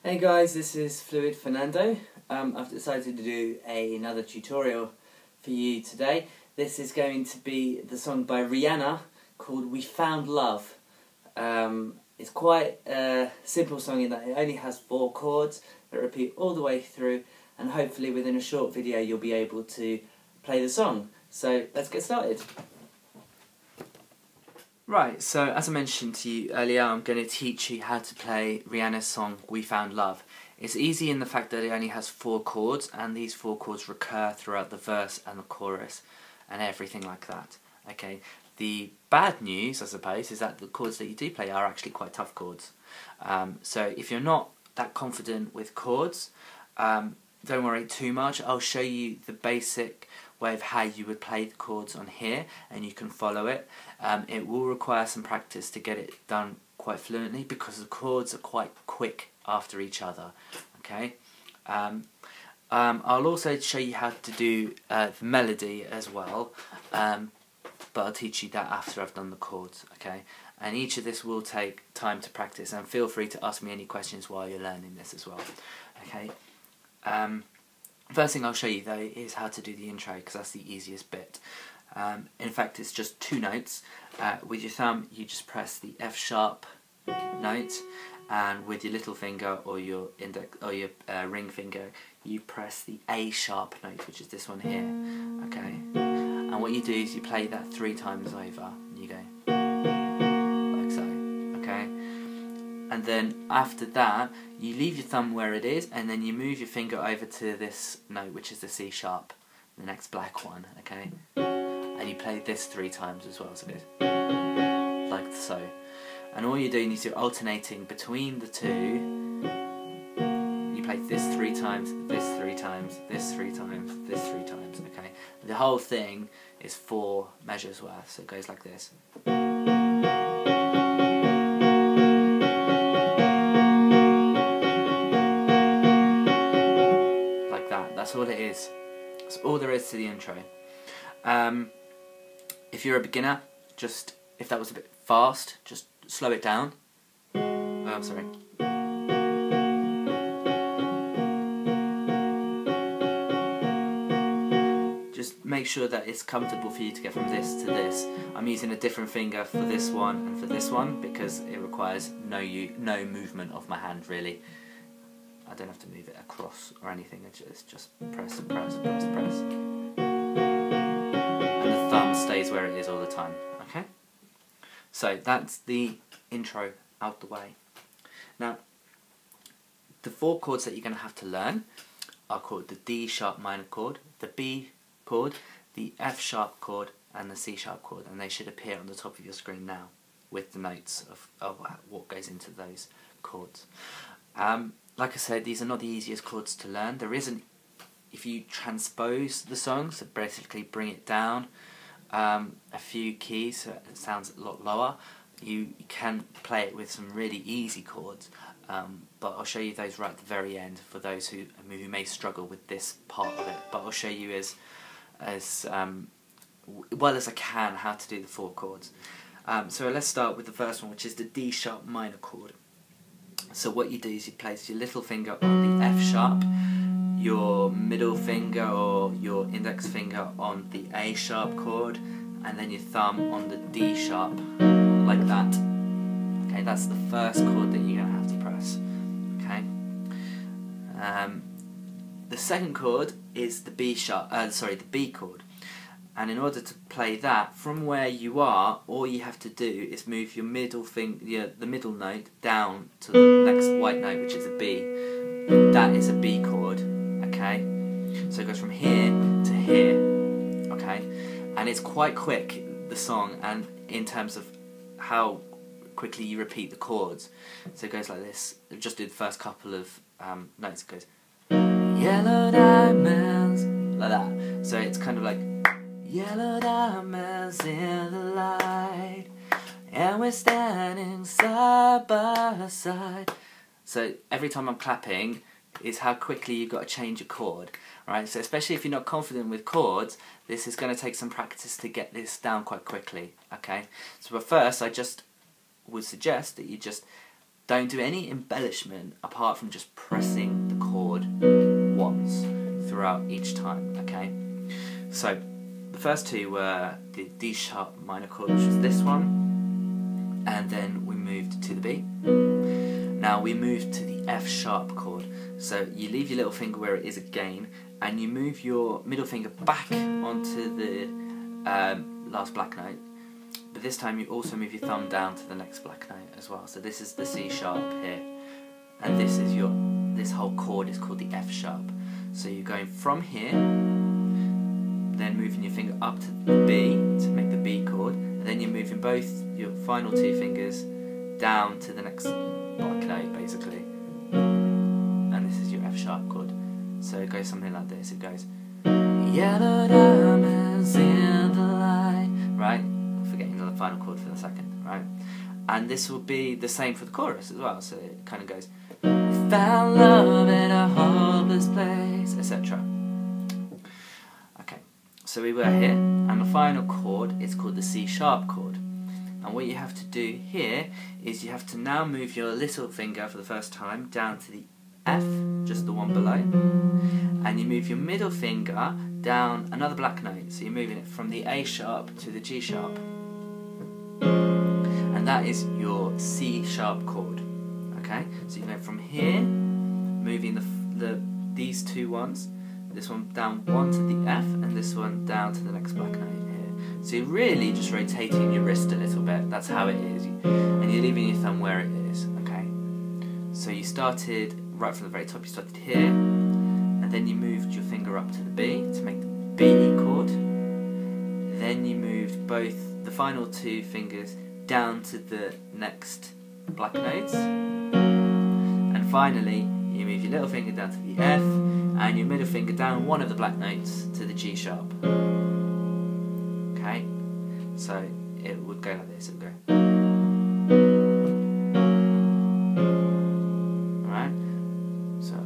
Hey guys, this is Fluid Fernando. I've decided to do another tutorial for you today. This is going to be the song by Rihanna called We Found Love. It's quite a simple song in that it only has 4 chords that repeat all the way through, and hopefully within a short video you'll be able to play the song. So let's get started. Right, so as I mentioned to you earlier, I'm going to teach you how to play Rihanna's song We Found Love. It's easy in the fact that it only has 4 chords, and these 4 chords recur throughout the verse and the chorus and everything like that. Okay. The bad news, I suppose, is that the chords that you do play are actually quite tough chords. So if you're not that confident with chords, don't worry too much. I'll show you the basic way of how you would play the chords on here, and you can follow it. It will require some practice to get it done quite fluently because the chords are quite quick after each other. Okay. I'll also show you how to do the melody as well, but I'll teach you that after I've done the chords. Okay. And each of this will take time to practice, and feel free to ask me any questions while you're learning this as well. Okay. First thing I'll show you though is how to do the intro, because that's the easiest bit. In fact, it's just 2 notes. With your thumb you just press the F sharp note, and with your little finger or your index or your ring finger you press the A sharp note, which is this one here. Okay. And what you do is you play that 3 times over, and you go like so. Okay. And then after that, you leave your thumb where it is, and then you move your finger over to this note, which is the C sharp, the next black one, okay? And you play this 3 times as well, so it goes like so. And all you're doing is you're alternating between the 2. You play this 3 times, this 3 times, this 3 times, this 3 times, okay? The whole thing is 4 measures worth, so it goes like this. That's all it is. That's all there is to the intro. If you're a beginner, if that was a bit fast, just slow it down. Oh, I'm sorry. Just make sure that it's comfortable for you to get from this to this. I'm using a different finger for this one and for this one because it requires no movement of my hand really. I don't have to move it across or anything, it's just press, press, press, press. And the thumb stays where it is all the time, okay? So that's the intro out the way. Now, the 4 chords that you're going to have to learn are called the D sharp minor chord, the B chord, the F sharp chord, and the C sharp chord, and they should appear on the top of your screen now with the notes of what goes into those chords. Like I said, these are not the easiest chords to learn. If you transpose the song, so basically bring it down a few keys so it sounds a lot lower, you can play it with some really easy chords, but I'll show you those right at the very end for those who may struggle with this part of it. But I'll show you as well as I can how to do the 4 chords. So let's start with the first one, which is the D sharp minor chord. So what you do is you place your little finger on the F sharp, your middle finger or your index finger on the A sharp chord, and then your thumb on the D sharp, like that. Okay, that's the first chord that you're going to have to press. Okay. The second chord is the B chord. And in order to play that, from where you are, all you have to do is move your middle finger, the middle note, down to the next white note, which is a B. That is a B chord, okay? So it goes from here to here, okay? And it's quite quick, the song, and in terms of how quickly you repeat the chords. So it goes like this. Just do the first couple of notes. It goes, yellow diamonds, like that. So it's kind of like, yellow diamonds in the light, and we're standing side by side. So every time I'm clapping is how quickly you've got to change a chord, right? So especially if you're not confident with chords, this is going to take some practice to get this down quite quickly, okay? So at first I just would suggest that you just Don't do any embellishment apart from just pressing the chord once throughout each time, okay? So the first two were the D sharp minor chord, which was this one, and then we moved to the B. Now we moved to the F sharp chord. So you leave your little finger where it is again, and you move your middle finger back onto the last black note, but this time you also move your thumb down to the next black note as well. So this is the C sharp here, and this is this whole chord is called the F sharp. So you're going from here, then moving your finger up to the B to make the B chord, and then you're moving both your final two fingers down to the next black note basically, and this is your F sharp chord. So it goes something like this. It goes yellow diamonds in the light, right? Forgetting the final chord for the second, right? And this will be the same for the chorus as well. So it kind of goes, we found love in a hopeless place, etc. Okay, so we were here, and the final chord is called the C sharp chord. And what you have to do here is you have to now move your little finger for the first time down to the F, just the one below, and you move your middle finger down another black note, so you're moving it from the A sharp to the G sharp, and that is your C sharp chord. Okay, so you go from here, moving these two ones, this one down one to the F, and this one down to the next black note here. So you're really just rotating your wrist a little bit. That's how it is, and you're leaving your thumb where it is. Okay, so you started right from the very top, you started here, and then you moved your finger up to the B to make the B chord. Then you moved both the final two fingers down to the next black notes, and finally you move your little finger down to the F, and your middle finger down one of the black notes to the G sharp. Okay, so it would go like this. It would go.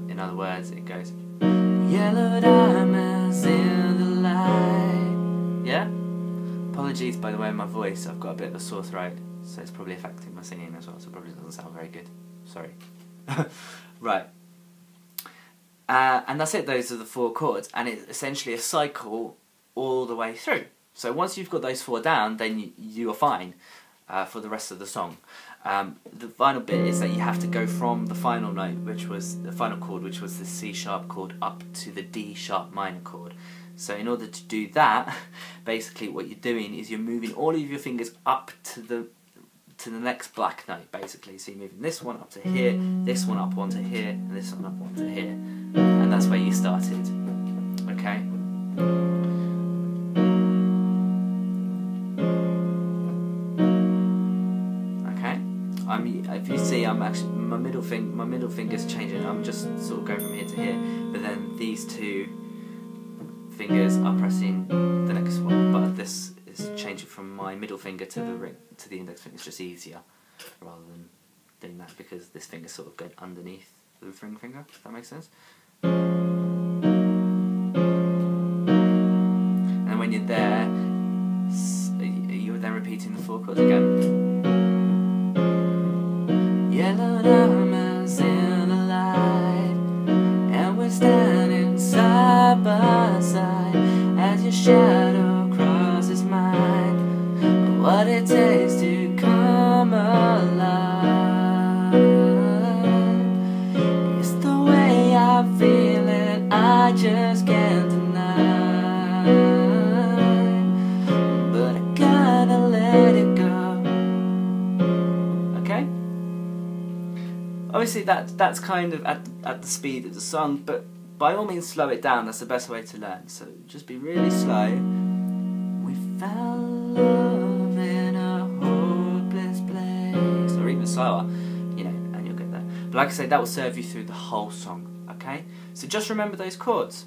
In other words, it goes yellow diamonds in the light. Yeah? Apologies by the way, my voice, I've got a bit of a sore throat, so it's probably affecting my singing as well, so it probably doesn't sound very good. Sorry. Right. And that's it, those are the four chords, and it's essentially a cycle all the way through. So once you've got those four down, then you are fine for the rest of the song. The final bit is that you have to go from the final note, which was the final chord, which was the C sharp chord, up to the D sharp minor chord. So in order to do that, basically what you're doing is you're moving all of your fingers up to the next black note, basically. So you're moving this one up to here, this one up one to here, and this one up one to here, and that's where you started. Okay. If you see, I'm actually my middle finger's changing. I'm just sort of going from here to here, but then these two fingers are pressing the next one. But this is changing from my middle finger to the ring to the index finger. It's just easier rather than doing that because this finger's sort of going underneath the ring finger. If that makes sense. And when you're there, you're then repeating the four chords again. Yellow diamonds in the light, and we're standing side by side as your shadow crosses mine. What it takes to come alive, it's the way I feel it, I just can't deny. But I gotta let it go. Okay? Obviously that's kind of at the speed of the song, but by all means slow it down. That's the best way to learn. So just be really slow. We found love in a hopeless place, or even slower, you know, and you'll get there. But like I say, that will serve you through the whole song. Okay, so just remember those chords.